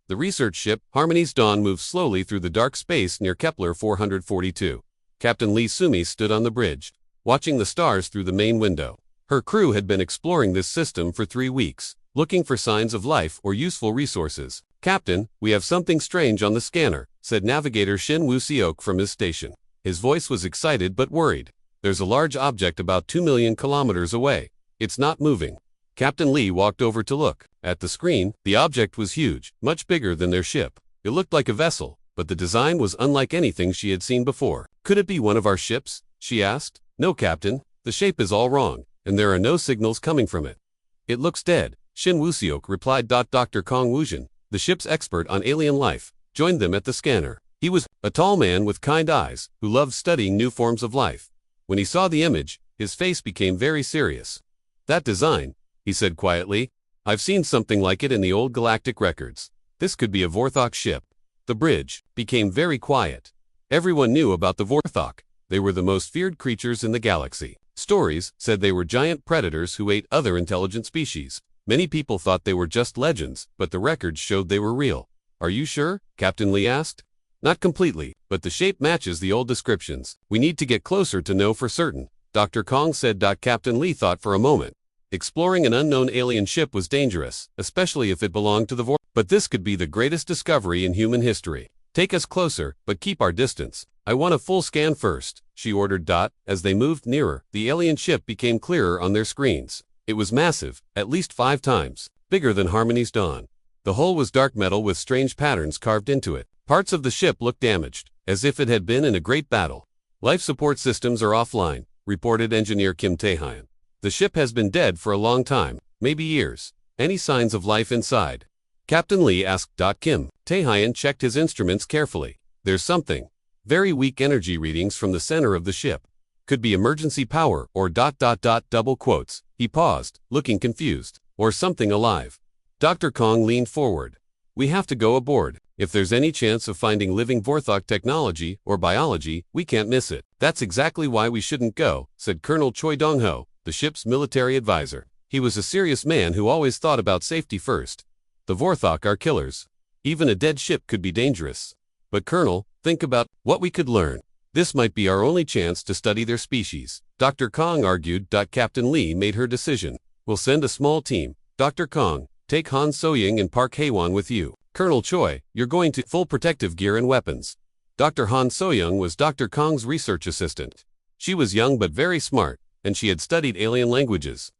The research ship, Harmony's Dawn, moved slowly through the dark space near Kepler 442. Captain Lee Sumi stood on the bridge, watching the stars through the main window. Her crew had been exploring this system for 3 weeks, looking for signs of life or useful resources. "Captain, we have something strange on the scanner," said navigator Shin Woo-seok from his station. His voice was excited but worried. "There's a large object about 2 million kilometers away. It's not moving." Captain Lee walked over to look. At the screen, the object was huge, much bigger than their ship. It looked like a vessel, but the design was unlike anything she had seen before. "Could it be one of our ships?" she asked. "No, Captain. The shape is all wrong, and there are no signals coming from it. It looks dead," Shin Woo-seok replied. Dr. Kong Woojin, the ship's expert on alien life, joined them at the scanner. He was a tall man with kind eyes, who loved studying new forms of life. When he saw the image, his face became very serious. "That design," he said quietly, "I've seen something like it in the old galactic records. This could be a Vorthok ship." The bridge became very quiet. Everyone knew about the Vorthok. They were the most feared creatures in the galaxy. Stories said they were giant predators who ate other intelligent species. Many people thought they were just legends, but the records showed they were real. "Are you sure?" Captain Lee asked. "Not completely, but the shape matches the old descriptions. We need to get closer to know for certain," Dr. Kong said. Captain Lee thought for a moment. Exploring an unknown alien ship was dangerous, especially if it belonged to the Vorthok. But this could be the greatest discovery in human history. "Take us closer, but keep our distance. I want a full scan first," she ordered. As they moved nearer, the alien ship became clearer on their screens. It was massive, at least 5 times bigger than Harmony's Dawn. The hull was dark metal with strange patterns carved into it. Parts of the ship looked damaged, as if it had been in a great battle. "Life support systems are offline," reported engineer Kim Tae-hyun. "The ship has been dead for a long time, maybe years. Any signs of life inside?" Captain Lee asked. Kim Tae-hyun checked his instruments carefully. "There's something. Very weak energy readings from the center of the ship. Could be emergency power or ... double quotes." He paused, looking confused. "Or something alive." Dr. Kong leaned forward. "We have to go aboard. If there's any chance of finding living Vorthok technology or biology, we can't miss it." "That's exactly why we shouldn't go," said Colonel Choi Dong-ho, the ship's military advisor. He was a serious man who always thought about safety first. "The Vorthok are killers. Even a dead ship could be dangerous. But Colonel, think about what we could learn. This might be our only chance to study their species," Dr. Kong argued. Captain Lee made her decision. "We'll send a small team. Dr. Kong, take Han So-young and Park Hae-won with you. Colonel Choi, you're going to full protective gear and weapons." Dr. Han So-young was Dr. Kong's research assistant. She was young but very smart, and she had studied alien languages.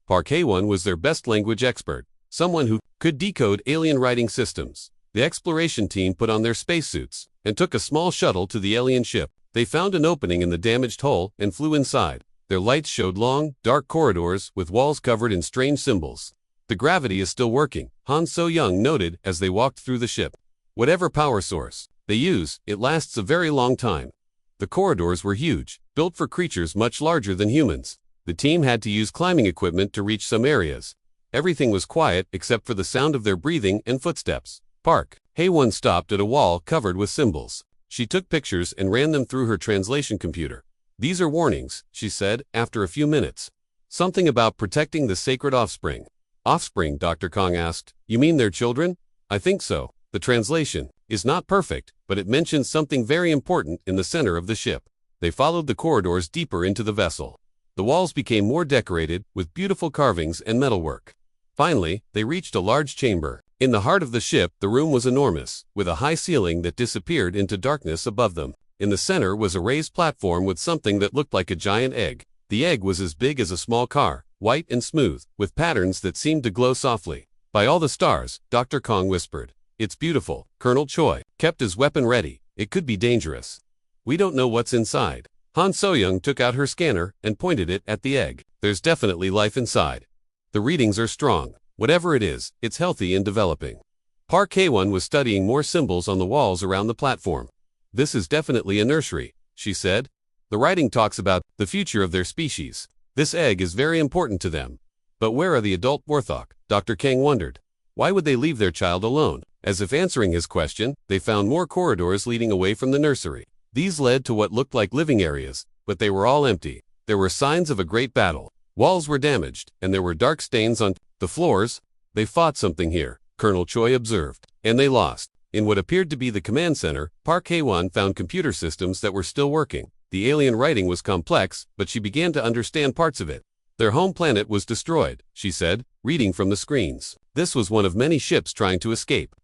Park Hae-won was their best language expert, someone who could decode alien writing systems. The exploration team put on their spacesuits and took a small shuttle to the alien ship. They found an opening in the damaged hull and flew inside. Their lights showed long, dark corridors with walls covered in strange symbols. "The gravity is still working," Han So-young noted as they walked through the ship. "Whatever power source they use, it lasts a very long time." The corridors were huge, built for creatures much larger than humans. The team had to use climbing equipment to reach some areas. Everything was quiet except for the sound of their breathing and footsteps. Park Hae-won stopped at a wall covered with symbols. She took pictures and ran them through her translation computer. "These are warnings," she said, after a few minutes. "Something about protecting the sacred offspring." "Offspring?" Dr. Kong asked. "You mean their children?" "I think so. The translation is not perfect, but it mentions something very important in the center of the ship." They followed the corridors deeper into the vessel. The walls became more decorated with beautiful carvings and metalwork. Finally, they reached a large chamber. In the heart of the ship, the room was enormous, with a high ceiling that disappeared into darkness above them. In the center was a raised platform with something that looked like a giant egg. The egg was as big as a small car, white and smooth, with patterns that seemed to glow softly. "By all the stars," Dr. Kong whispered. "It's beautiful." Colonel Choi kept his weapon ready. "It could be dangerous. We don't know what's inside." Han So-young took out her scanner and pointed it at the egg. "There's definitely life inside. The readings are strong. Whatever it is, it's healthy and developing." Park Hae-won was studying more symbols on the walls around the platform. "This is definitely a nursery," she said. "The writing talks about the future of their species. This egg is very important to them." "But where are the adult Vorthok?" Dr. Kang wondered. "Why would they leave their child alone?" As if answering his question, they found more corridors leading away from the nursery. These led to what looked like living areas, but they were all empty. There were signs of a great battle. Walls were damaged, and there were dark stains on the floors. "They fought something here," Colonel Choi observed. And they lost. In what appeared to be the command center, Park Hae-won found computer systems that were still working. The alien writing was complex, but she began to understand parts of it. Their home planet was destroyed, she said, reading from the screens. This was one of many ships trying to escape.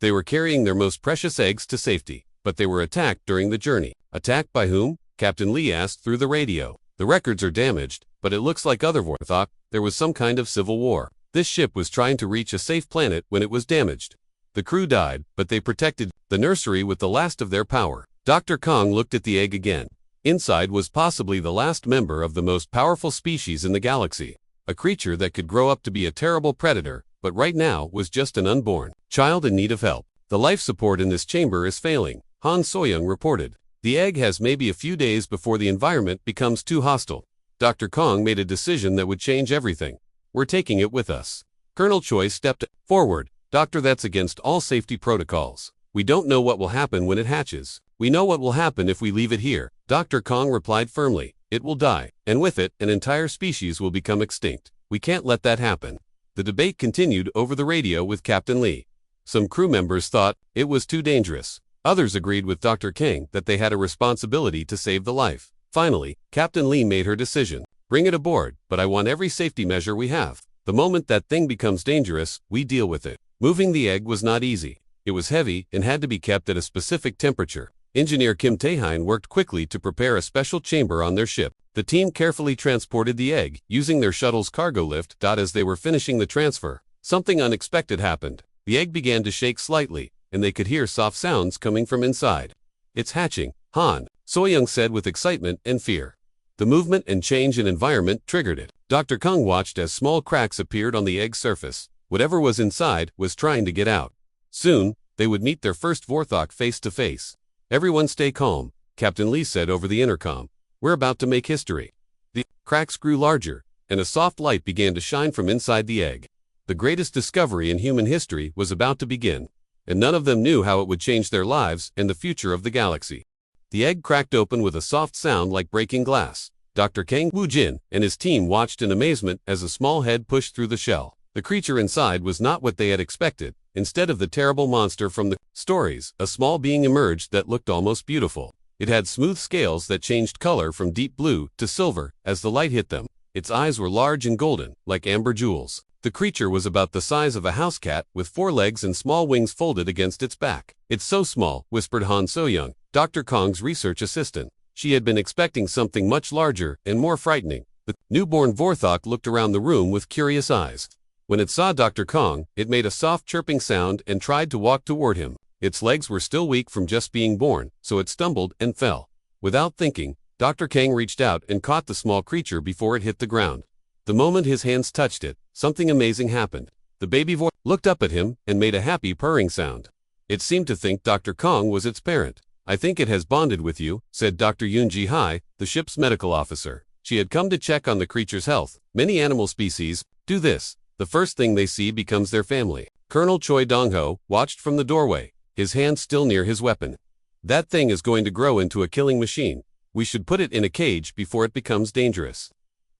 They were carrying their most precious eggs to safety, but they were attacked during the journey. Attacked by whom? Captain Lee asked through the radio. The records are damaged, but it looks like otherwise thought there was some kind of civil war. This ship was trying to reach a safe planet when it was damaged. The crew died, but they protected the nursery with the last of their power. Dr. Kong looked at the egg again. Inside was possibly the last member of the most powerful species in the galaxy. A creature that could grow up to be a terrible predator, but right now was just an unborn child in need of help. The life support in this chamber is failing, Han Soyoung reported. The egg has maybe a few days before the environment becomes too hostile. Dr. Kong made a decision that would change everything. We're taking it with us. Colonel Choi stepped forward. Doctor, that's against all safety protocols. We don't know what will happen when it hatches. We know what will happen if we leave it here. Dr. Kong replied firmly. It will die, and with it, an entire species will become extinct. We can't let that happen. The debate continued over the radio with Captain Lee. Some crew members thought it was too dangerous. Others agreed with Dr. Kang that they had a responsibility to save the life. Finally, Captain Lee made her decision. Bring it aboard, but I want every safety measure we have. The moment that thing becomes dangerous, we deal with it. Moving the egg was not easy. It was heavy and had to be kept at a specific temperature. Engineer Kim Tae-hein worked quickly to prepare a special chamber on their ship. The team carefully transported the egg, using their shuttle's cargo lift. As they were finishing the transfer, something unexpected happened. The egg began to shake slightly, and they could hear soft sounds coming from inside. It's hatching, Han Soyoung said with excitement and fear. The movement and change in environment triggered it. Dr. Kung watched as small cracks appeared on the egg's surface. Whatever was inside was trying to get out. Soon, they would meet their first Vorthok face to face. Everyone stay calm, Captain Lee said over the intercom. We're about to make history. The cracks grew larger, and a soft light began to shine from inside the egg. The greatest discovery in human history was about to begin, and none of them knew how it would change their lives and the future of the galaxy. The egg cracked open with a soft sound like breaking glass. Dr. Kang Woo-jin and his team watched in amazement as a small head pushed through the shell. The creature inside was not what they had expected. Instead of the terrible monster from the stories, a small being emerged that looked almost beautiful. It had smooth scales that changed color from deep blue to silver as the light hit them. Its eyes were large and golden, like amber jewels. The creature was about the size of a house cat with 4 legs and small wings folded against its back. It's so small, whispered Han Soyoung, Dr. Kong's research assistant. She had been expecting something much larger and more frightening. The newborn Vorthok looked around the room with curious eyes. When it saw Dr. Kong, it made a soft chirping sound and tried to walk toward him. Its legs were still weak from just being born, so it stumbled and fell. Without thinking, Dr. Kang reached out and caught the small creature before it hit the ground. The moment his hands touched it, something amazing happened. The baby Vorthok looked up at him and made a happy purring sound. It seemed to think Dr. Kong was its parent. I think it has bonded with you, said Dr. Yoon Ji-hai, the ship's medical officer. She had come to check on the creature's health. Many animal species do this. The first thing they see becomes their family. Colonel Choi Dong-ho watched from the doorway, his hand still near his weapon. That thing is going to grow into a killing machine. We should put it in a cage before it becomes dangerous.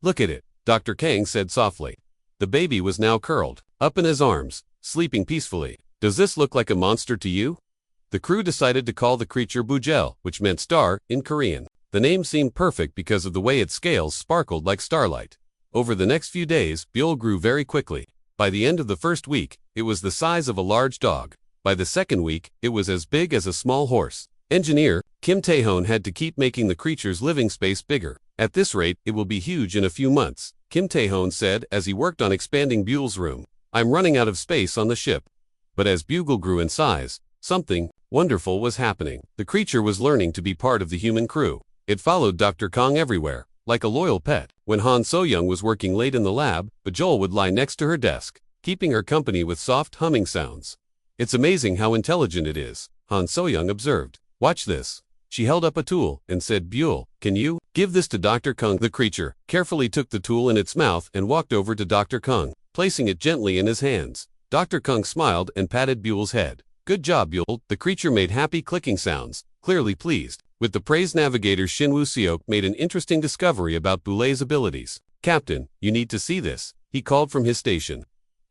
Look at it, Dr. Kang said softly. The baby was now curled up in his arms, sleeping peacefully. Does this look like a monster to you? The crew decided to call the creature Bujel, which meant star in Korean. The name seemed perfect because of the way its scales sparkled like starlight. Over the next few days, Buell grew very quickly. By the end of the first week, it was the size of a large dog. By the second week, it was as big as a small horse. Engineer Kim Tae-hoon had to keep making the creature's living space bigger. At this rate, it will be huge in a few months, Kim Tae-hoon said as he worked on expanding Buell's room. I'm running out of space on the ship. But as Buell grew in size, something wonderful was happening. The creature was learning to be part of the human crew. It followed Dr. Kong everywhere, like a loyal pet. When Han Soyoung was working late in the lab, Bajol would lie next to her desk, keeping her company with soft humming sounds. It's amazing how intelligent it is, Han Soyoung observed. Watch this. She held up a tool and said, Buell, can you give this to Dr. Kung? The creature carefully took the tool in its mouth and walked over to Dr. Kung, placing it gently in his hands. Dr. Kung smiled and patted Buell's head. Good job, Buell. The creature made happy clicking sounds, clearly pleased. With the praised navigator Shin Woo-seok made an interesting discovery about Boulet's abilities. Captain, you need to see this, he called from his station.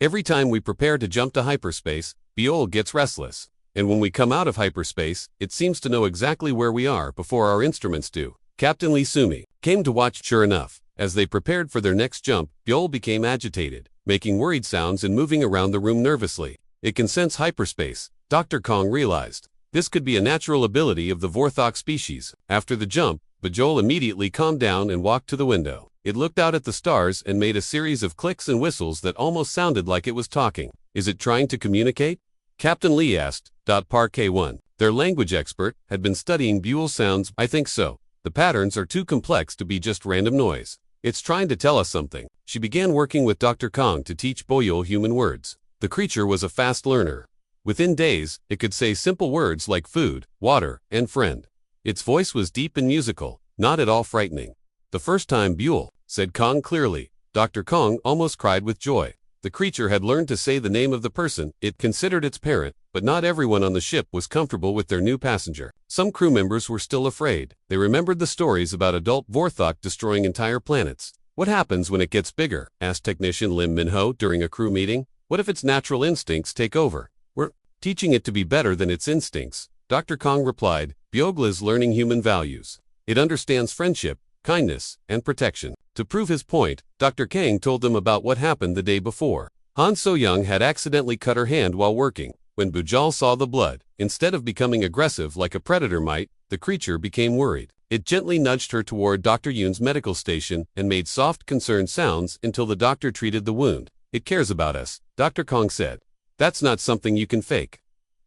Every time we prepare to jump to hyperspace, Biol gets restless. And when we come out of hyperspace, it seems to know exactly where we are before our instruments do. Captain Lee Sumi came to watch. Sure enough, as they prepared for their next jump, Biol became agitated, making worried sounds and moving around the room nervously. It can sense hyperspace, Dr. Kong realized. This could be a natural ability of the Vorthok species. After the jump, Biol immediately calmed down and walked to the window. It looked out at the stars and made a series of clicks and whistles that almost sounded like it was talking. Is it trying to communicate? Captain Lee asked. Park K1, their language expert, had been studying Buell sounds. I think so. The patterns are too complex to be just random noise. It's trying to tell us something. She began working with Dr. Kong to teach Boyol human words. The creature was a fast learner. Within days, it could say simple words like food, water, and friend. Its voice was deep and musical, not at all frightening. The first time Buell, said Kong clearly. Dr. Kong almost cried with joy. The creature had learned to say the name of the person it considered its parent, but not everyone on the ship was comfortable with their new passenger. Some crew members were still afraid. They remembered the stories about adult Vorthok destroying entire planets. What happens when it gets bigger? Asked technician Lim Minho during a crew meeting. What if its natural instincts take over? We're teaching it to be better than its instincts. Dr. Kong replied, Biogla is learning human values. It understands friendship, kindness, and protection. To prove his point, Dr. Kang told them about what happened the day before. Han So-young had accidentally cut her hand while working. When Bujal saw the blood, instead of becoming aggressive like a predator might, the creature became worried. It gently nudged her toward Dr. Yoon's medical station and made soft, concerned sounds until the doctor treated the wound. It cares about us, Dr. Kong said. That's not something you can fake.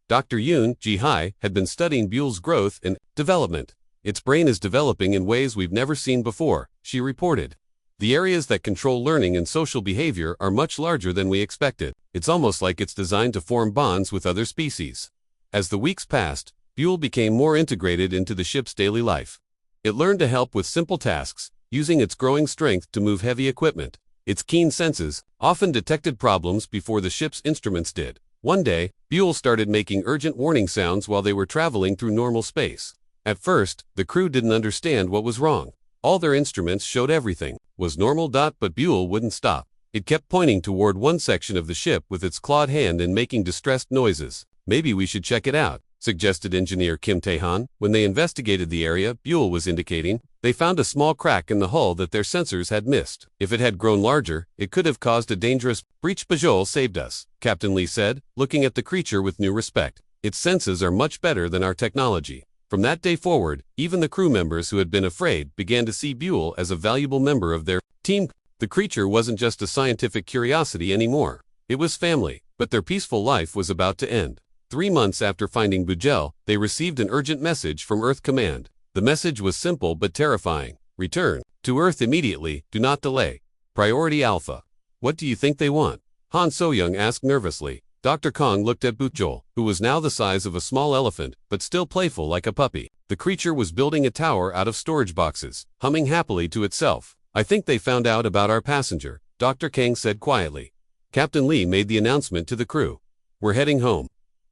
Dr. Yoon, Ji-hai, had been studying Buell's growth and development. Its brain is developing in ways we've never seen before, she reported. The areas that control learning and social behavior are much larger than we expected. It's almost like it's designed to form bonds with other species. As the weeks passed, Buell became more integrated into the ship's daily life. It learned to help with simple tasks, using its growing strength to move heavy equipment. Its keen senses often detected problems before the ship's instruments did. One day, Buell started making urgent warning sounds while they were traveling through normal space. At first, the crew didn't understand what was wrong. All their instruments showed everything was normal. But Buell wouldn't stop. It kept pointing toward one section of the ship with its clawed hand and making distressed noises. Maybe we should check it out, suggested engineer Kim Tae-han. When they investigated the area Buell was indicating, they found a small crack in the hull that their sensors had missed. If it had grown larger, it could have caused a dangerous breach. Bajol saved us, Captain Lee said, looking at the creature with new respect. Its senses are much better than our technology. From that day forward, even the crew members who had been afraid began to see Buell as a valuable member of their team. The creature wasn't just a scientific curiosity anymore. It was family, but their peaceful life was about to end. 3 months after finding Bujel, they received an urgent message from Earth Command. The message was simple but terrifying. Return to Earth immediately, do not delay. Priority Alpha. What do you think they want? Han So-young asked nervously. Dr. Kong looked at Bujol, who was now the size of a small elephant, but still playful like a puppy. The creature was building a tower out of storage boxes, humming happily to itself. I think they found out about our passenger, Dr. Kang said quietly. Captain Lee made the announcement to the crew. We're heading home.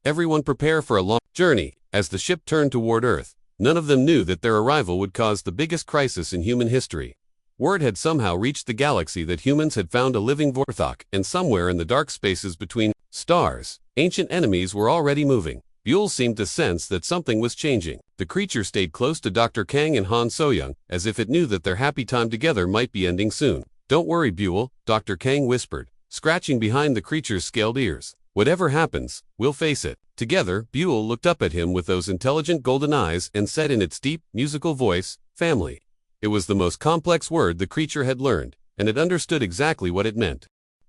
Everyone prepare for a long journey. As the ship turned toward Earth, none of them knew that their arrival would cause the biggest crisis in human history. Word had somehow reached the galaxy that humans had found a living Vorthok, and somewhere in the dark spaces between stars, ancient enemies were already moving. Buell seemed to sense that something was changing. The creature stayed close to Dr. Kang and Han So-young, as if it knew that their happy time together might be ending soon. Don't worry, Buell, Dr. Kang whispered, scratching behind the creature's scaled ears. Whatever happens, we'll face it. Together, Buell looked up at him with those intelligent golden eyes and said in its deep, musical voice, family. It was the most complex word the creature had learned, and it understood exactly what it meant.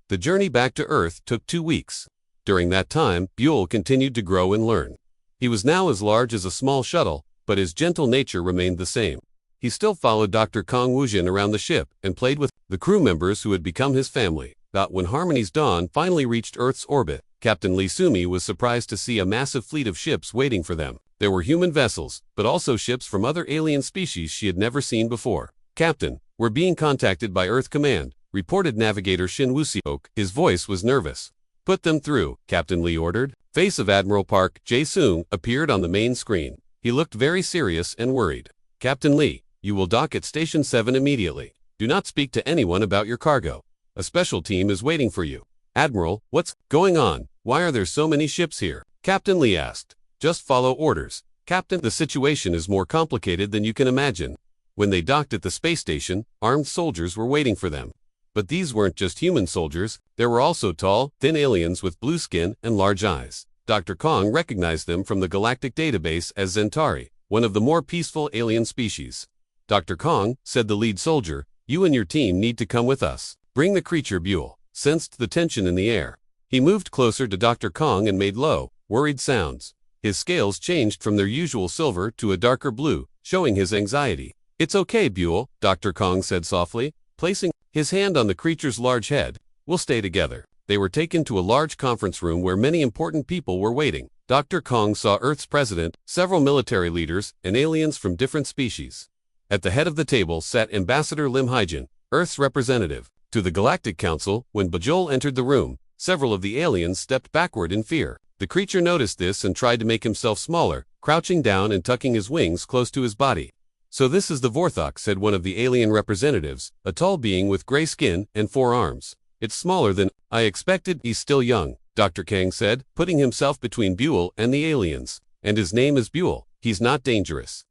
The journey back to Earth took 2 weeks. During that time, Buell continued to grow and learn. He was now as large as a small shuttle, but his gentle nature remained the same. He still followed Dr. Kong Woojin around the ship and played with the crew members who had become his family. When Harmony's Dawn finally reached Earth's orbit, Captain Lee Sumi was surprised to see a massive fleet of ships waiting for them. There were human vessels, but also ships from other alien species she had never seen before. Captain, we're being contacted by Earth Command, reported Navigator Shin Woo-seok. His voice was nervous. Put them through, Captain Lee ordered. Face of Admiral Park Jae-sung appeared on the main screen. He looked very serious and worried. Captain Lee, you will dock at Station 7 immediately. Do not speak to anyone about your cargo. A special team is waiting for you. Admiral, what's going on? Why are there so many ships here? Captain Lee asked. Just follow orders. Captain, the situation is more complicated than you can imagine. When they docked at the space station, armed soldiers were waiting for them. But these weren't just human soldiers, there were also tall, thin aliens with blue skin and large eyes. Dr. Kong recognized them from the galactic database as Zentari, one of the more peaceful alien species. Dr. Kong, said the lead soldier, you and your team need to come with us. Bring the creature. Buell sensed the tension in the air. He moved closer to Dr. Kong and made low, worried sounds. His scales changed from their usual silver to a darker blue, showing his anxiety. It's okay, Buell, Dr. Kong said softly, placing his hand on the creature's large head. We'll stay together. They were taken to a large conference room where many important people were waiting. Dr. Kong saw Earth's president, several military leaders, and aliens from different species. At the head of the table sat Ambassador Lim Haijin, Earth's representative. To the Galactic Council, when Bajol entered the room, several of the aliens stepped backward in fear. The creature noticed this and tried to make himself smaller, crouching down and tucking his wings close to his body. So this is the Vorthok, said one of the alien representatives, a tall being with gray skin and 4 arms. It's smaller than I expected. He's still young, Dr. Kang said, putting himself between Buell and the aliens. And his name is Buell. He's not dangerous.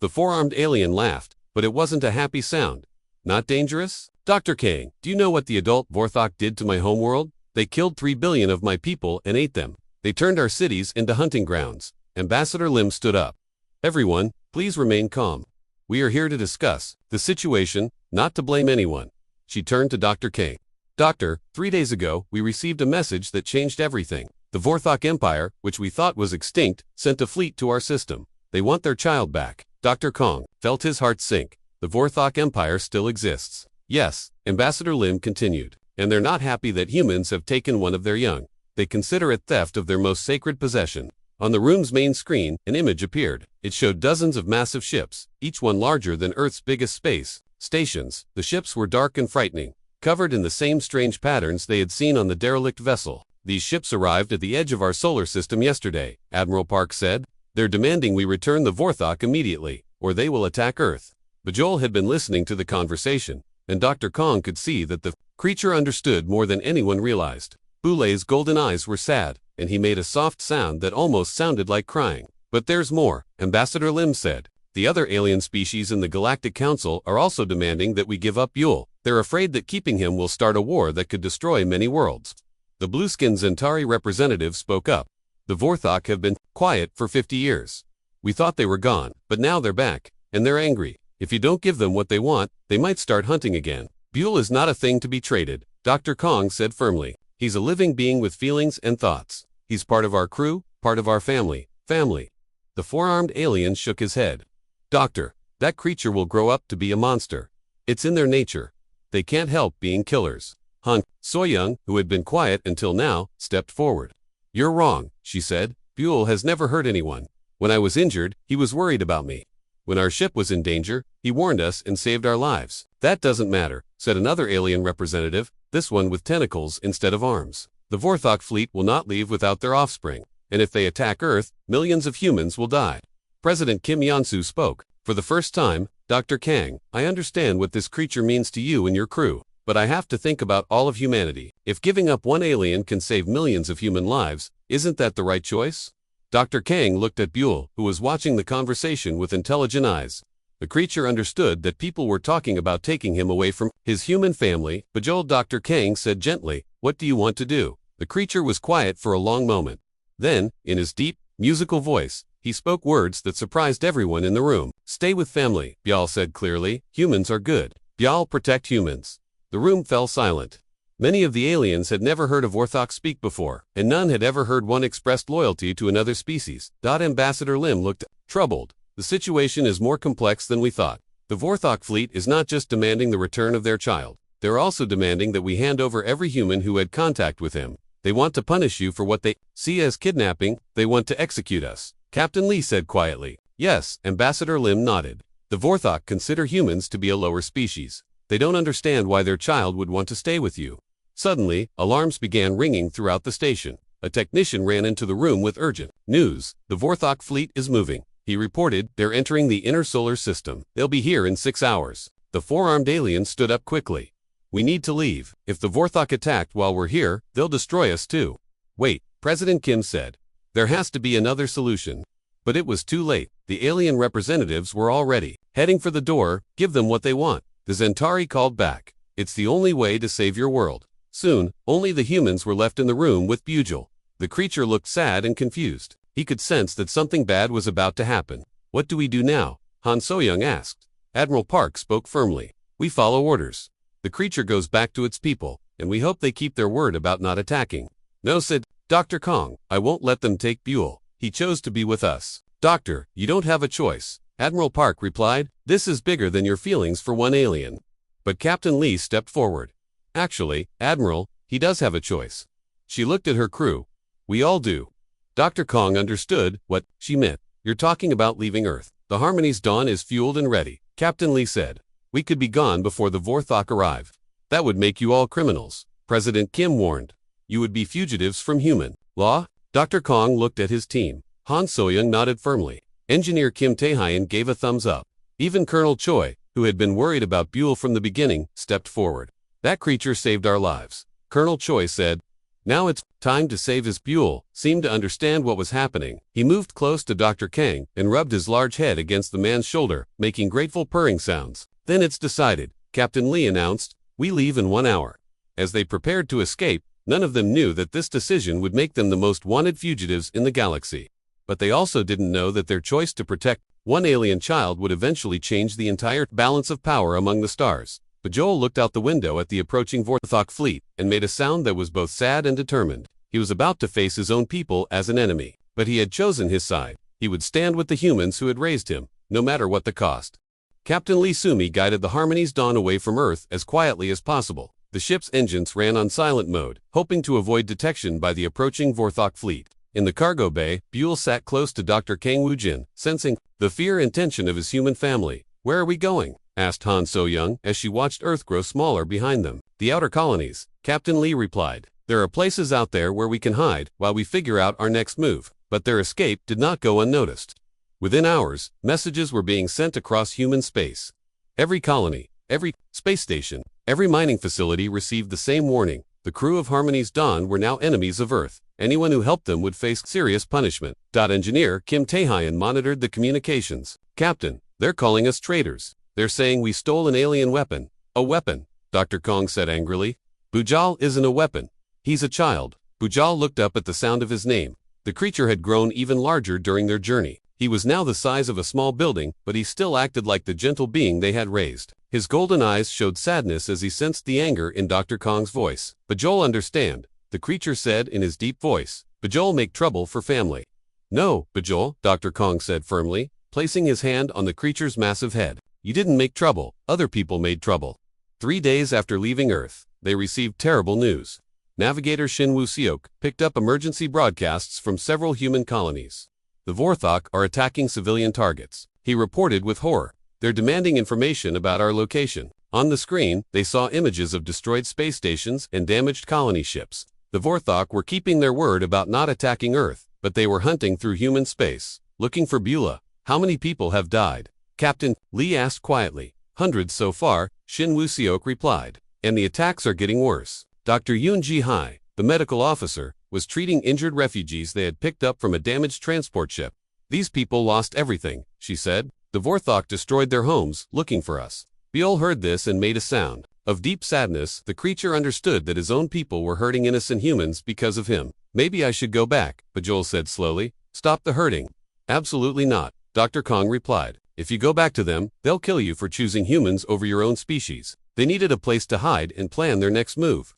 The 4-armed alien laughed, but it wasn't a happy sound. Not dangerous? Dr. Kang, do you know what the adult Vorthok did to my homeworld? They killed 3 billion of my people and ate them. They turned our cities into hunting grounds. Ambassador Lim stood up. Everyone, please remain calm. We are here to discuss the situation, not to blame anyone. She turned to Dr. Kang. Doctor, 3 days ago, we received a message that changed everything. The Vorthok Empire, which we thought was extinct, sent a fleet to our system. They want their child back. Dr. Kong felt his heart sink. The Vorthok Empire still exists. Yes, Ambassador Lim continued. And they're not happy that humans have taken one of their young. They consider it theft of their most sacred possession. On the room's main screen, an image appeared. It showed dozens of massive ships, each one larger than Earth's biggest space stations. The ships were dark and frightening, covered in the same strange patterns they had seen on the derelict vessel. These ships arrived at the edge of our solar system yesterday, Admiral Park said. They're demanding we return the Vorthok immediately, or they will attack Earth. Bajol had been listening to the conversation, and Dr. Kong could see that the creature understood more than anyone realized. Boulet's golden eyes were sad, and he made a soft sound that almost sounded like crying. But there's more, Ambassador Lim said. The other alien species in the Galactic Council are also demanding that we give up Buell. They're afraid that keeping him will start a war that could destroy many worlds. The blue-skinned Zentari representative spoke up. The Vorthok have been quiet for 50 years. We thought they were gone, but now they're back, and they're angry. If you don't give them what they want, they might start hunting again. Buell is not a thing to be traded, Dr. Kong said firmly. He's a living being with feelings and thoughts. He's part of our crew, part of our family. The 4-armed alien shook his head. Doctor, that creature will grow up to be a monster. It's in their nature. They can't help being killers. Han Soyoung, who had been quiet until now, stepped forward. You're wrong, she said. Buell has never hurt anyone. When I was injured, he was worried about me. When our ship was in danger, he warned us and saved our lives. That doesn't matter, said another alien representative, this one with tentacles instead of arms. The Vorthok fleet will not leave without their offspring, and if they attack Earth, millions of humans will die. President Kim Yansu spoke. For the first time, Dr. Kang, I understand what this creature means to you and your crew, but I have to think about all of humanity. If giving up one alien can save millions of human lives, isn't that the right choice? Dr. Kang looked at Buell, who was watching the conversation with intelligent eyes. The creature understood that people were talking about taking him away from his human family. Bajol, Dr. Kang said gently, what do you want to do? The creature was quiet for a long moment. Then, in his deep, musical voice, he spoke words that surprised everyone in the room. Stay with family, Bial said clearly. Humans are good. Bial, protect humans. The room fell silent. Many of the aliens had never heard of Vorthok speak before, and none had ever heard one expressed loyalty to another species. Ambassador Lim looked troubled. The situation is more complex than we thought. The Vorthok fleet is not just demanding the return of their child. They're also demanding that we hand over every human who had contact with him. They want to punish you for what they see as kidnapping. They want to execute us. Captain Lee said quietly. Yes, Ambassador Lim nodded. The Vorthok consider humans to be a lower species. They don't understand why their child would want to stay with you. Suddenly, alarms began ringing throughout the station. A technician ran into the room with urgent news. The Vorthok fleet is moving. He reported, they're entering the inner solar system. They'll be here in 6 hours. The 4-armed alien stood up quickly. We need to leave. If the Vorthok attacked while we're here, they'll destroy us too. Wait, President Kim said. There has to be another solution. But it was too late. The alien representatives were already heading for the door. Give them what they want. The Zentari called back. It's the only way to save your world. Soon, only the humans were left in the room with Bugel. The creature looked sad and confused. He could sense that something bad was about to happen. What do we do now? Han So-young asked. Admiral Park spoke firmly. We follow orders. The creature goes back to its people, and we hope they keep their word about not attacking. No, said Dr. Kong. I won't let them take Buell. He chose to be with us. Doctor, you don't have a choice. Admiral Park replied. This is bigger than your feelings for one alien. But Captain Lee stepped forward. Actually, Admiral, he does have a choice. She looked at her crew. We all do. Dr. Kong understood what she meant. You're talking about leaving Earth. The Harmony's Dawn is fueled and ready, Captain Lee said. We could be gone before the Vorthok arrive. That would make you all criminals, President Kim warned. You would be fugitives from human law. Dr. Kong looked at his team. Han So-young nodded firmly. Engineer Kim Tae-hyun gave a thumbs up. Even Colonel Choi, who had been worried about Buell from the beginning, stepped forward. That creature saved our lives. Colonel Choi said. Now it's time to save his. Buell seemed to understand what was happening. He moved close to Dr. Kang and rubbed his large head against the man's shoulder, making grateful purring sounds. Then it's decided, Captain Lee announced. We leave in 1 hour. As they prepared to escape, none of them knew that this decision would make them the most wanted fugitives in the galaxy. But they also didn't know that their choice to protect one alien child would eventually change the entire balance of power among the stars. Bajol looked out the window at the approaching Vorthok fleet and made a sound that was both sad and determined. He was about to face his own people as an enemy, but he had chosen his side. He would stand with the humans who had raised him, no matter what the cost. Captain Lee Sumi guided the Harmony's Dawn away from Earth as quietly as possible. The ship's engines ran on silent mode, hoping to avoid detection by the approaching Vorthok fleet. In the cargo bay, Buell sat close to Dr. Kang Woo-jin, sensing the fear and tension of his human family. Where are we going? Asked Han So-young as she watched Earth grow smaller behind them. The outer colonies, Captain Lee replied. There are places out there where we can hide while we figure out our next move. But their escape did not go unnoticed. Within hours, messages were being sent across human space. Every colony, every space station, every mining facility received the same warning. The crew of Harmony's Dawn were now enemies of Earth. Anyone who helped them would face serious punishment. Engineer Kim Tae-hyun monitored the communications. Captain, they're calling us traitors. They're saying we stole an alien weapon. A weapon, Dr. Kong said angrily. Bujal isn't a weapon. He's a child. Bujal looked up at the sound of his name. The creature had grown even larger during their journey. He was now the size of a small building, but he still acted like the gentle being they had raised. His golden eyes showed sadness as he sensed the anger in Dr. Kong's voice. Bajol understand, the creature said in his deep voice. Bajol make trouble for family. No, Bajol, Dr. Kong said firmly, placing his hand on the creature's massive head. You didn't make trouble, other people made trouble. 3 days after leaving Earth, they received terrible news. Navigator Shin Woo-seok picked up emergency broadcasts from several human colonies. The Vorthok are attacking civilian targets. He reported with horror. They're demanding information about our location. On the screen, they saw images of destroyed space stations and damaged colony ships. The Vorthok were keeping their word about not attacking Earth, but they were hunting through human space, looking for Beulah. How many people have died? Captain Lee asked quietly. Hundreds so far, Shin Woo-seok replied. And the attacks are getting worse. Dr. Yoon Ji-hai, the medical officer, was treating injured refugees they had picked up from a damaged transport ship. These people lost everything, she said. The Vorthok destroyed their homes, looking for us. Buell heard this and made a sound of deep sadness. The creature understood that his own people were hurting innocent humans because of him. Maybe I should go back, Bajol said slowly. Stop the hurting. Absolutely not, Dr. Kong replied. If you go back to them, they'll kill you for choosing humans over your own species. They needed a place to hide and plan their next move.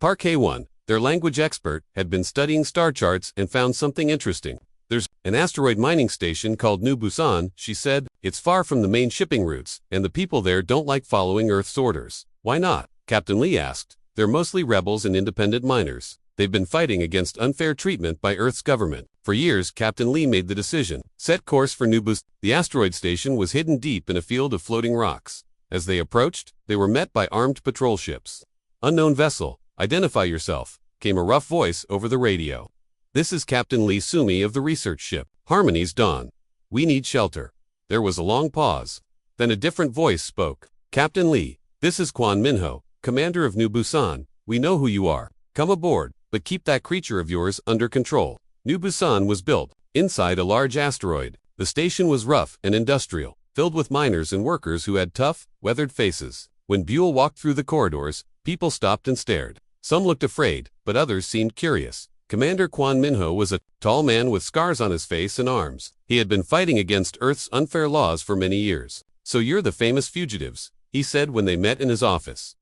Park Hae-won, their language expert, had been studying star charts and found something interesting. There's an asteroid mining station called New Busan, she said. It's far from the main shipping routes, and the people there don't like following Earth's orders. Why not? Captain Lee asked. They're mostly rebels and independent miners. They've been fighting against unfair treatment by Earth's government. For years, Captain Lee made the decision. Set course for New Busan. The asteroid station was hidden deep in a field of floating rocks. As they approached, they were met by armed patrol ships. Unknown vessel. Identify yourself, came a rough voice over the radio. This is Captain Lee Sumi of the research ship, Harmony's Dawn. We need shelter. There was a long pause. Then a different voice spoke. Captain Lee, this is Kwon Minho, Commander of New Busan, we know who you are. Come aboard, but keep that creature of yours under control. New Busan was built inside a large asteroid. The station was rough and industrial, filled with miners and workers who had tough, weathered faces. When Buell walked through the corridors, people stopped and stared. Some looked afraid, but others seemed curious. Commander Kwon Minho was a tall man with scars on his face and arms. He had been fighting against Earth's unfair laws for many years. So you're the famous fugitives, he said when they met in his office.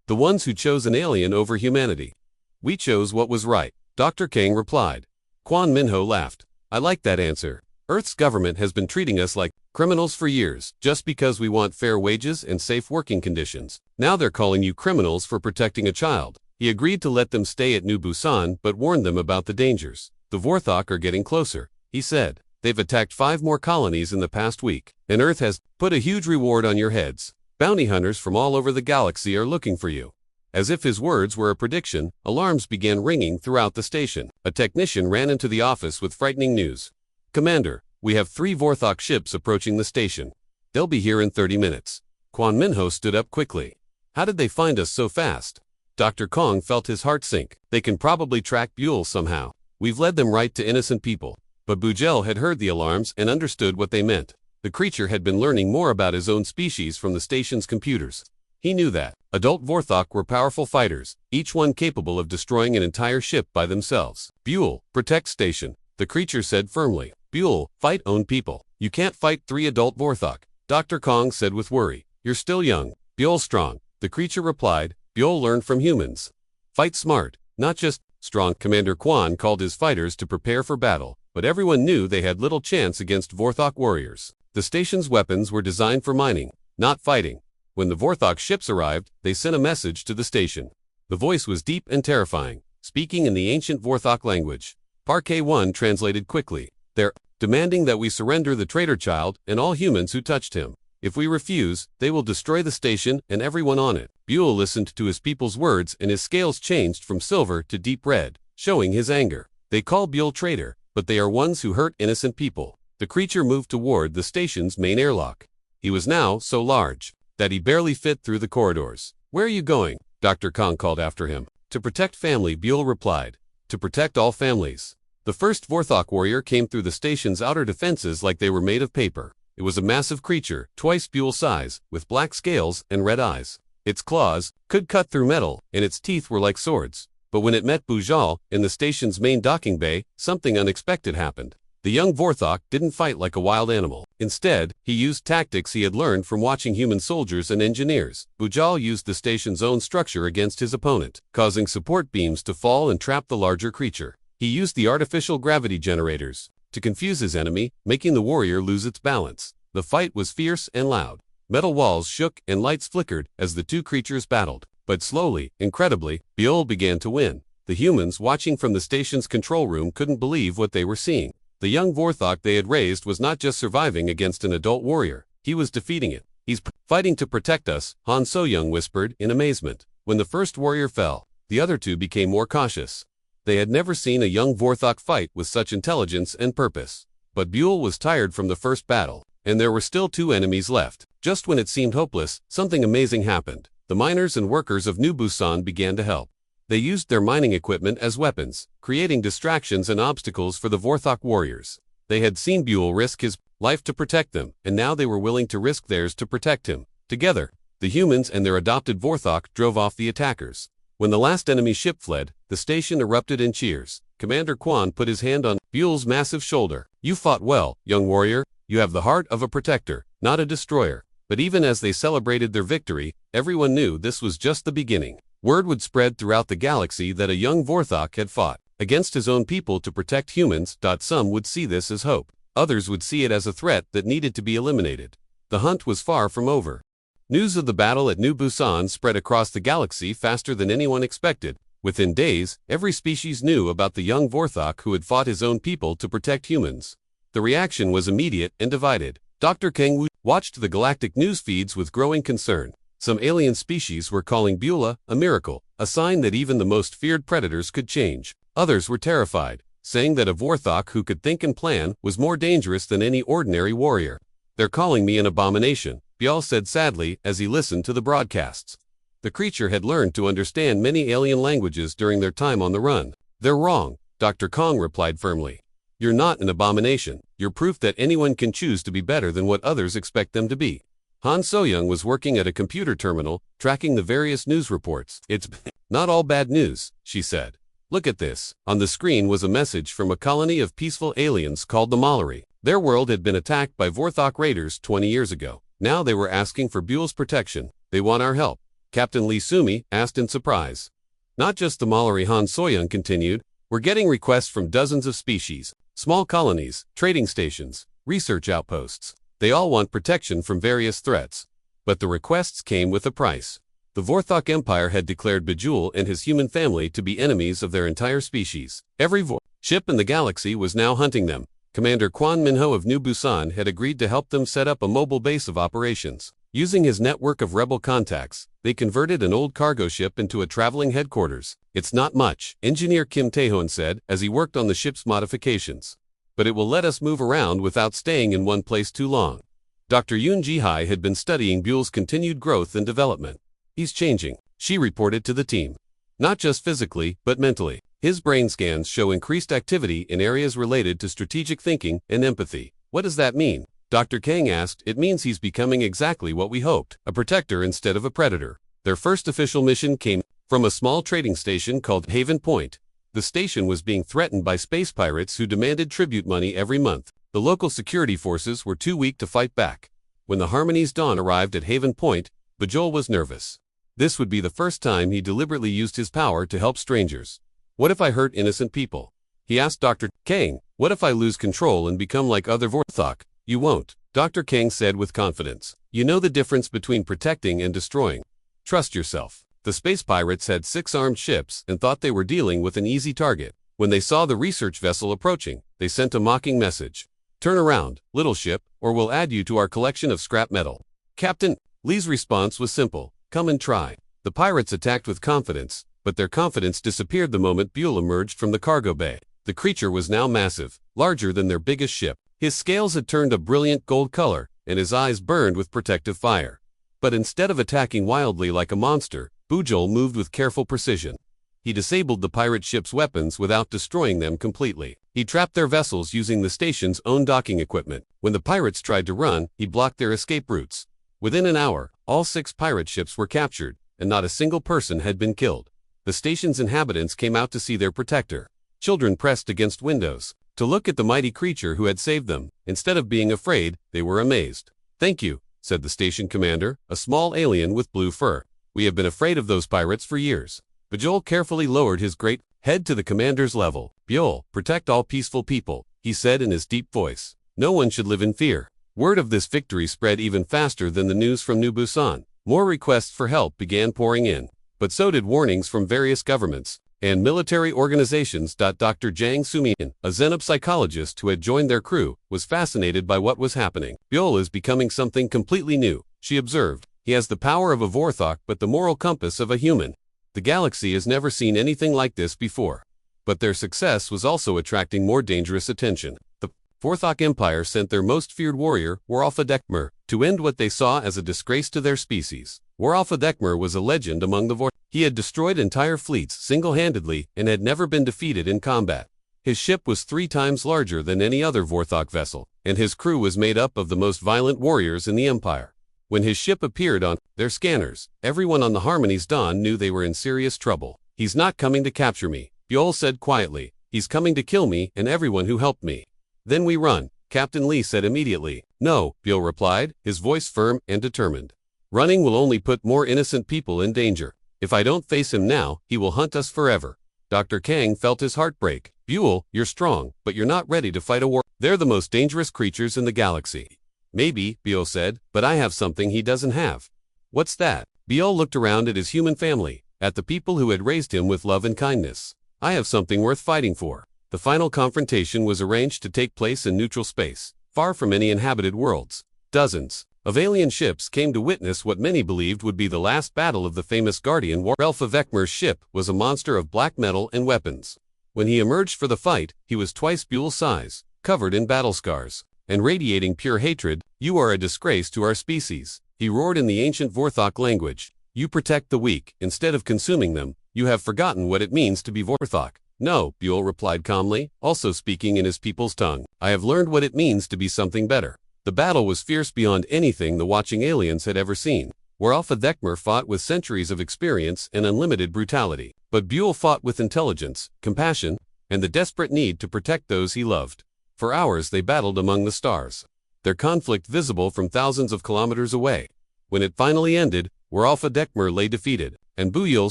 The ones who chose an alien over humanity. We chose what was right, Dr. Kang replied. Kwon Minho laughed. I like that answer. Earth's government has been treating us like criminals for years, just because we want fair wages and safe working conditions. Now they're calling you criminals for protecting a child. He agreed to let them stay at New Busan but warned them about the dangers. The Vorthok are getting closer, he said. They've attacked 5 more colonies in the past week, and Earth has put a huge reward on your heads. Bounty hunters from all over the galaxy are looking for you. As if his words were a prediction, alarms began ringing throughout the station. A technician ran into the office with frightening news. Commander, we have 3 Vorthok ships approaching the station. They'll be here in 30 minutes. Kwon Minho stood up quickly. How did they find us so fast? Dr. Kong felt his heart sink. They can probably track Buell somehow. We've led them right to innocent people. But Bujel had heard the alarms and understood what they meant. The creature had been learning more about his own species from the station's computers. He knew that adult Vorthok were powerful fighters, each one capable of destroying an entire ship by themselves. Buell, protect station, the creature said firmly. Buell, fight own people. You can't fight 3 adult Vorthok, Dr. Kong said with worry. You're still young. Buell strong, the creature replied. Buell learned from humans. Fight smart, not just strong. Commander Kwon called his fighters to prepare for battle, but everyone knew they had little chance against Vorthok warriors. The station's weapons were designed for mining, not fighting. When the Vorthok ships arrived, they sent a message to the station. The voice was deep and terrifying, speaking in the ancient Vorthok language. Parquet 1 translated quickly. They're demanding that we surrender the traitor child and all humans who touched him. If we refuse, they will destroy the station and everyone on it. Buell listened to his people's words and his scales changed from silver to deep red, showing his anger. They call Buell traitor, but they are ones who hurt innocent people. The creature moved toward the station's main airlock. He was now so large that he barely fit through the corridors. Where are you going? Dr. Kong called after him. To protect family, Buell replied. To protect all families. The first Vorthok warrior came through the station's outer defenses like they were made of paper. It was a massive creature, twice Buell's size, with black scales and red eyes. Its claws could cut through metal, and its teeth were like swords. But when it met Bujal in the station's main docking bay, something unexpected happened. The young Vorthok didn't fight like a wild animal. Instead, he used tactics he had learned from watching human soldiers and engineers. Bujal used the station's own structure against his opponent, causing support beams to fall and trap the larger creature. He used the artificial gravity generators to confuse his enemy, making the warrior lose its balance. The fight was fierce and loud. Metal walls shook and lights flickered as the two creatures battled. But slowly, incredibly, Buell began to win. The humans watching from the station's control room couldn't believe what they were seeing. The young Vorthok they had raised was not just surviving against an adult warrior, he was defeating it. He's fighting to protect us, Han So-young whispered in amazement. When the first warrior fell, the other two became more cautious. They had never seen a young Vorthok fight with such intelligence and purpose. But Buell was tired from the first battle, and there were still 2 enemies left. Just when it seemed hopeless, something amazing happened. The miners and workers of New Busan began to help. They used their mining equipment as weapons, creating distractions and obstacles for the Vorthok warriors. They had seen Buell risk his life to protect them, and now they were willing to risk theirs to protect him. Together, the humans and their adopted Vorthok drove off the attackers. When the last enemy ship fled, the station erupted in cheers. Commander Kwon put his hand on Buell's massive shoulder. You fought well, young warrior. You have the heart of a protector, not a destroyer. But even as they celebrated their victory, everyone knew this was just the beginning. Word would spread throughout the galaxy that a young Vorthok had fought against his own people to protect humans. Some would see this as hope. Others would see it as a threat that needed to be eliminated. The hunt was far from over. News of the battle at New Busan spread across the galaxy faster than anyone expected. Within days, every species knew about the young Vorthok who had fought his own people to protect humans. The reaction was immediate and divided. Dr. Kang Woo watched the galactic news feeds with growing concern. Some alien species were calling Beulah a miracle, a sign that even the most feared predators could change. Others were terrified, saying that a Vorthok who could think and plan was more dangerous than any ordinary warrior. They're calling me an abomination, Bial said sadly as he listened to the broadcasts. The creature had learned to understand many alien languages during their time on the run. They're wrong, Dr. Kong replied firmly. You're not an abomination. You're proof that anyone can choose to be better than what others expect them to be. Han So-young was working at a computer terminal, tracking the various news reports. It's not all bad news, she said. Look at this. On the screen was a message from a colony of peaceful aliens called the Mallory. Their world had been attacked by Vorthok raiders 20 years ago. Now they were asking for Buell's protection. They want our help. Captain Lee Sumi asked in surprise. Not just the Mallory, Han So-young continued. We're getting requests from dozens of species, small colonies, trading stations, research outposts. They all want protection from various threats. But the requests came with a price. The Vorthok Empire had declared Bejewel and his human family to be enemies of their entire species. Every ship in the galaxy was now hunting them. Commander Quan Minho of New Busan had agreed to help them set up a mobile base of operations. Using his network of rebel contacts, they converted an old cargo ship into a traveling headquarters. It's not much, Engineer Kim Tae-hoon said as he worked on the ship's modifications. But it will let us move around without staying in one place too long. Dr. Yoon Ji-hai had been studying Buell's continued growth and development. He's changing, she reported to the team. Not just physically, but mentally. His brain scans show increased activity in areas related to strategic thinking and empathy. What does that mean? Dr. Kang asked. It means he's becoming exactly what we hoped, a protector instead of a predator. Their first official mission came from a small trading station called Haven Point. The station was being threatened by space pirates who demanded tribute money every month. The local security forces were too weak to fight back. When the Harmony's Dawn arrived at Haven Point, Bejewel was nervous. This would be the first time he deliberately used his power to help strangers. What if I hurt innocent people? He asked Dr. Kang. What if I lose control and become like other Vorthok? You won't, Dr. Kang said with confidence. You know the difference between protecting and destroying. Trust yourself. The space pirates had 6 armed ships and thought they were dealing with an easy target. When they saw the research vessel approaching, they sent a mocking message. Turn around, little ship, or we'll add you to our collection of scrap metal. Captain Lee's response was simple. Come and try. The pirates attacked with confidence, but their confidence disappeared the moment Buell emerged from the cargo bay. The creature was now massive, larger than their biggest ship. His scales had turned a brilliant gold color, and his eyes burned with protective fire. But instead of attacking wildly like a monster, Bejewel moved with careful precision. He disabled the pirate ship's weapons without destroying them completely. He trapped their vessels using the station's own docking equipment. When the pirates tried to run, he blocked their escape routes. Within an hour, all 6 pirate ships were captured, and not a single person had been killed. The station's inhabitants came out to see their protector. Children pressed against windows to look at the mighty creature who had saved them. Instead of being afraid, they were amazed. Thank you, said the station commander, a small alien with blue fur. We have been afraid of those pirates for years. Bejewel carefully lowered his great head to the commander's level. Buell, protect all peaceful people, he said in his deep voice. No one should live in fear. Word of this victory spread even faster than the news from New Busan. More requests for help began pouring in, but so did warnings from various governments and military organizations. Dr. Jang Soo-min, a xenopsychologist who had joined their crew, was fascinated by what was happening. Buell is becoming something completely new, she observed. He has the power of a Vorthok but the moral compass of a human. The galaxy has never seen anything like this before. But their success was also attracting more dangerous attention. The Vorthok Empire sent their most feared warrior, Waralfa Dekmer, to end what they saw as a disgrace to their species. Waralfa Dekmer was a legend among the Vorthok. He had destroyed entire fleets single-handedly and had never been defeated in combat. His ship was 3 times larger than any other Vorthok vessel, and his crew was made up of the most violent warriors in the Empire. When his ship appeared on their scanners, everyone on the Harmony's Dawn knew they were in serious trouble. He's not coming to capture me, Buell said quietly. He's coming to kill me and everyone who helped me. Then we run, Captain Lee said immediately. No, Buell replied, his voice firm and determined. Running will only put more innocent people in danger. If I don't face him now, he will hunt us forever. Dr. Kang felt his heart break. Buell, you're strong, but you're not ready to fight a war. They're the most dangerous creatures in the galaxy. Maybe, Buell said, but I have something he doesn't have. What's that? Buell looked around at his human family, at the people who had raised him with love and kindness. I have something worth fighting for. The final confrontation was arranged to take place in neutral space, far from any inhabited worlds. Dozens of alien ships came to witness what many believed would be the last battle of the famous Guardian War. Waralfa Dekmer's ship was a monster of black metal and weapons. When he emerged for the fight, he was twice Buell's size, covered in battle scars, and radiating pure hatred. You are a disgrace to our species, he roared in the ancient Vorthok language. You protect the weak, instead of consuming them. You have forgotten what it means to be Vorthok. No, Buell replied calmly, also speaking in his people's tongue. I have learned what it means to be something better. The battle was fierce beyond anything the watching aliens had ever seen. Where Alpha Dekmer fought with centuries of experience and unlimited brutality. But Buell fought with intelligence, compassion, and the desperate need to protect those he loved. For hours they battled among the stars, their conflict visible from thousands of kilometers away. When it finally ended, where Alpha Dekmer lay defeated, and Buell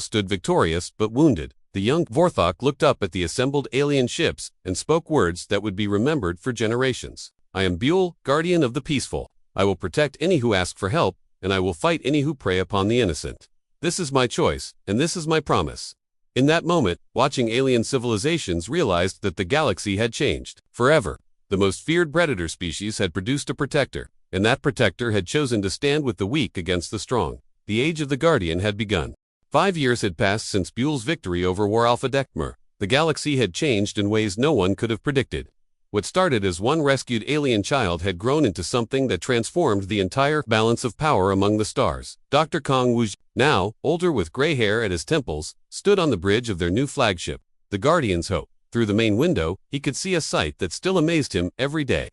stood victorious but wounded, the young Vorthok looked up at the assembled alien ships and spoke words that would be remembered for generations. I am Buell, guardian of the peaceful. I will protect any who ask for help, and I will fight any who prey upon the innocent. This is my choice, and this is my promise. In that moment, watching alien civilizations realized that the galaxy had changed forever. The most feared predator species had produced a protector, and that protector had chosen to stand with the weak against the strong. The age of the Guardian had begun. 5 years had passed since Buell's victory over War Alpha Dekmer. The galaxy had changed in ways no one could have predicted. What started as one rescued alien child had grown into something that transformed the entire balance of power among the stars. Dr. Kong Wuji, now older with gray hair at his temples, stood on the bridge of their new flagship, the Guardian's Hope. Through the main window, he could see a sight that still amazed him every day.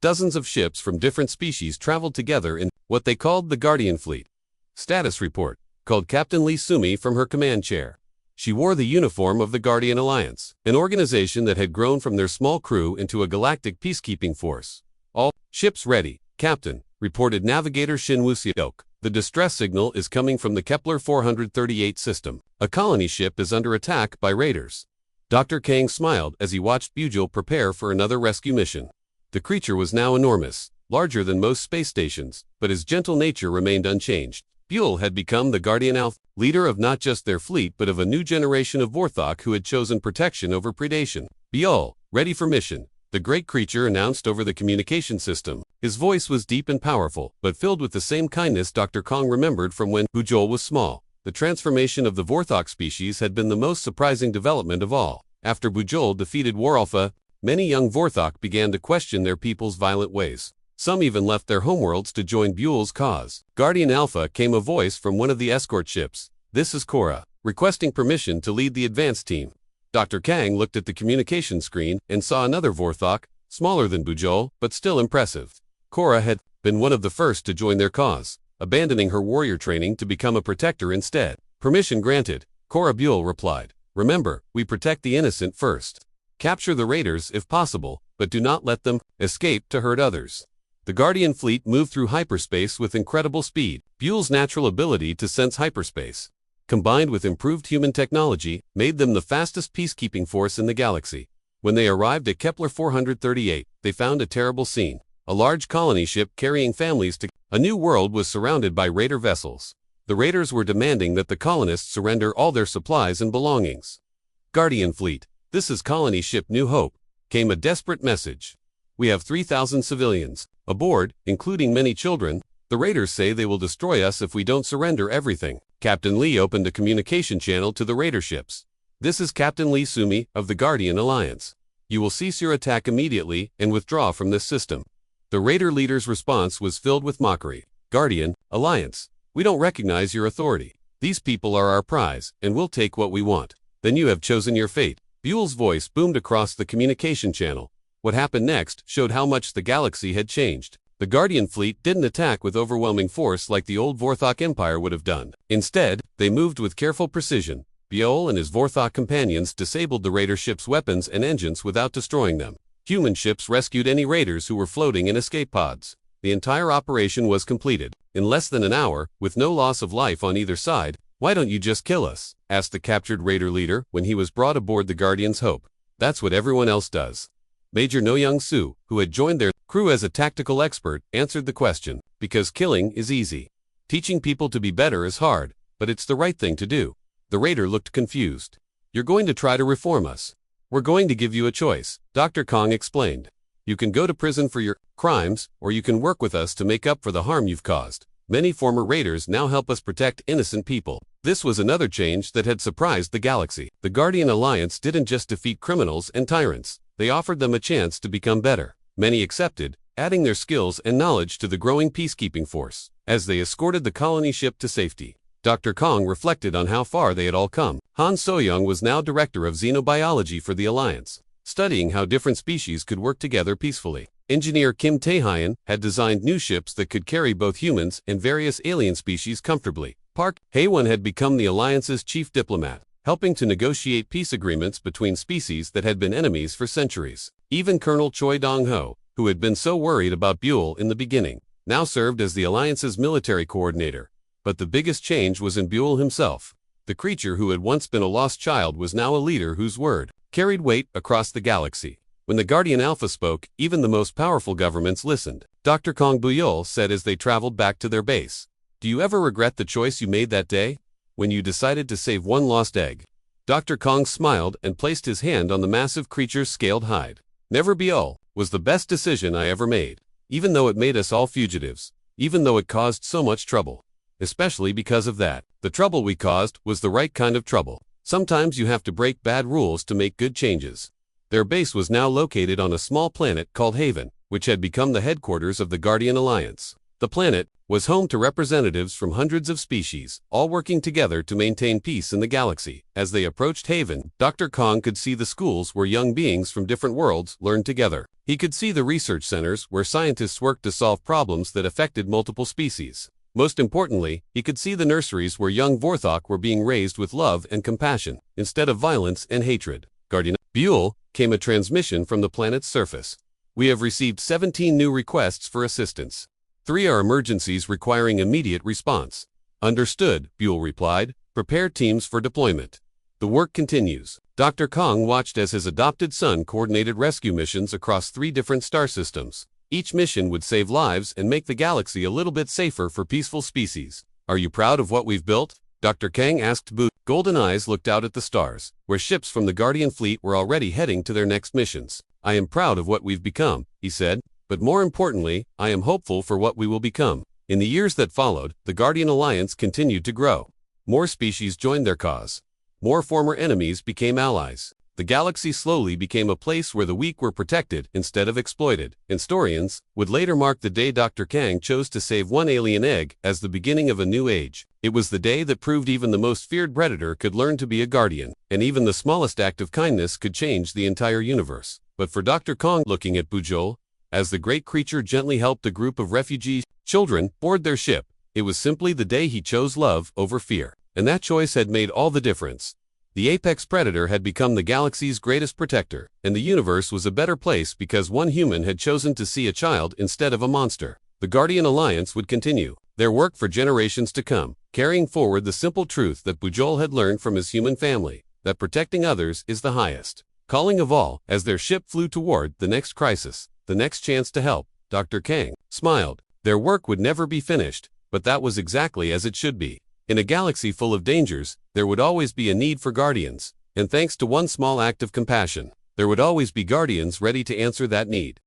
Dozens of ships from different species traveled together in what they called the Guardian Fleet. Status report, called Captain Lee Sumi from her command chair. She wore the uniform of the Guardian Alliance, an organization that had grown from their small crew into a galactic peacekeeping force. All ships ready, Captain, reported Navigator Shin Woo-seok. The distress signal is coming from the Kepler 438 system. A colony ship is under attack by raiders. Dr. Kang smiled as he watched Buell prepare for another rescue mission. The creature was now enormous, larger than most space stations, but his gentle nature remained unchanged. Buell had become the Guardian Alpha, leader of not just their fleet but of a new generation of Vorthok who had chosen protection over predation. Buell, ready for mission, the great creature announced over the communication system. His voice was deep and powerful, but filled with the same kindness Dr. Kong remembered from when Buell was small. The transformation of the Vorthok species had been the most surprising development of all. After Buell defeated War Alpha, many young Vorthok began to question their people's violent ways. Some even left their homeworlds to join Buell's cause. Guardian Alpha came a voice from one of the escort ships. This is Cora, requesting permission to lead the advance team. Dr. Kang looked at the communication screen and saw another Vorthok, smaller than Buell, but still impressive. Cora had been one of the first to join their cause, abandoning her warrior training to become a protector instead. Permission granted, Cora. Buell replied. Remember, we protect the innocent first. Capture the raiders if possible, but do not let them escape to hurt others. The Guardian fleet moved through hyperspace with incredible speed. Buell's natural ability to sense hyperspace, combined with improved human technology, made them the fastest peacekeeping force in the galaxy. When they arrived at Kepler 438, they found a terrible scene. A large colony ship carrying families to a new world was surrounded by raider vessels. The raiders were demanding that the colonists surrender all their supplies and belongings. Guardian Fleet, this is Colony Ship New Hope, came a desperate message. We have 3,000 civilians aboard, including many children. The raiders say they will destroy us if we don't surrender everything. Captain Lee opened a communication channel to the raider ships. This is Captain Lee Sumi of the Guardian Alliance. You will cease your attack immediately and withdraw from this system. The raider leader's response was filled with mockery. Guardian Alliance, we don't recognize your authority. These people are our prize, and we'll take what we want. Then you have chosen your fate. Buell's voice boomed across the communication channel. What happened next showed how much the galaxy had changed. The Guardian fleet didn't attack with overwhelming force like the old Vorthok Empire would have done. Instead, they moved with careful precision. Buell and his Vorthok companions disabled the raider ships' weapons and engines without destroying them. Human ships rescued any raiders who were floating in escape pods. The entire operation was completed in less than an hour, with no loss of life on either side. Why don't you just kill us? Asked the captured raider leader when he was brought aboard the Guardian's Hope. That's what everyone else does. Major No Young Soo, who had joined their crew as a tactical expert, answered the question. Because killing is easy. Teaching people to be better is hard, but it's the right thing to do. The raider looked confused. You're going to try to reform us. We're going to give you a choice, Dr. Kong explained. You can go to prison for your crimes, or you can work with us to make up for the harm you've caused. Many former raiders now help us protect innocent people. This was another change that had surprised the galaxy. The Guardian Alliance didn't just defeat criminals and tyrants. They offered them a chance to become better. Many accepted, adding their skills and knowledge to the growing peacekeeping force. As they escorted the colony ship to safety, Dr. Kong reflected on how far they had all come. Han So-young was now director of xenobiology for the Alliance, studying how different species could work together peacefully. Engineer Kim Tae-hyun had designed new ships that could carry both humans and various alien species comfortably. Park Hae-won had become the Alliance's chief diplomat, helping to negotiate peace agreements between species that had been enemies for centuries. Even Colonel Choi Dong-ho, who had been so worried about Buell in the beginning, now served as the Alliance's military coordinator. But the biggest change was in Buell himself. The creature who had once been a lost child was now a leader whose word carried weight across the galaxy. When the Guardian Alpha spoke, even the most powerful governments listened. Dr. Kong Buell said as they traveled back to their base, "Do you ever regret the choice you made that day, when you decided to save one lost egg?" Dr. Kong smiled and placed his hand on the massive creature's scaled hide. "Never, Buell. Was the best decision I ever made, even though it made us all fugitives, even though it caused so much trouble. Especially because of that. The trouble we caused was the right kind of trouble. Sometimes you have to break bad rules to make good changes." Their base was now located on a small planet called Haven, which had become the headquarters of the Guardian Alliance. The planet was home to representatives from hundreds of species, all working together to maintain peace in the galaxy. As they approached Haven, Dr. Kong could see the schools where young beings from different worlds learned together. He could see the research centers where scientists worked to solve problems that affected multiple species. Most importantly, he could see the nurseries where young Vorthok were being raised with love and compassion, instead of violence and hatred. Guardian Buell came a transmission from the planet's surface. "We have received 17 new requests for assistance. 3 are emergencies requiring immediate response." "Understood," Buell replied. "Prepare teams for deployment." The work continues. Dr. Kong watched as his adopted son coordinated rescue missions across 3 different star systems. Each mission would save lives and make the galaxy a little bit safer for peaceful species. "Are you proud of what we've built?" Dr. Kang asked Boo. Golden eyes looked out at the stars, where ships from the Guardian fleet were already heading to their next missions. "I am proud of what we've become," he said, "but more importantly, I am hopeful for what we will become." In the years that followed, the Guardian Alliance continued to grow. More species joined their cause. More former enemies became allies. The galaxy slowly became a place where the weak were protected instead of exploited. Historians would later mark the day Dr. Kang chose to save one alien egg as the beginning of a new age. It was the day that proved even the most feared predator could learn to be a guardian, and even the smallest act of kindness could change the entire universe. But for Dr. Kong, looking at Bujool, as the great creature gently helped a group of refugee children board their ship, it was simply the day he chose love over fear. And that choice had made all the difference. The apex predator had become the galaxy's greatest protector, and the universe was a better place because one human had chosen to see a child instead of a monster. The Guardian Alliance would continue their work for generations to come, carrying forward the simple truth that Bujool had learned from his human family, that protecting others is the highest calling of all. As their ship flew toward the next crisis, the next chance to help, Dr. Kang smiled. Their work would never be finished, but that was exactly as it should be. In a galaxy full of dangers, there would always be a need for guardians, and thanks to one small act of compassion, there would always be guardians ready to answer that need.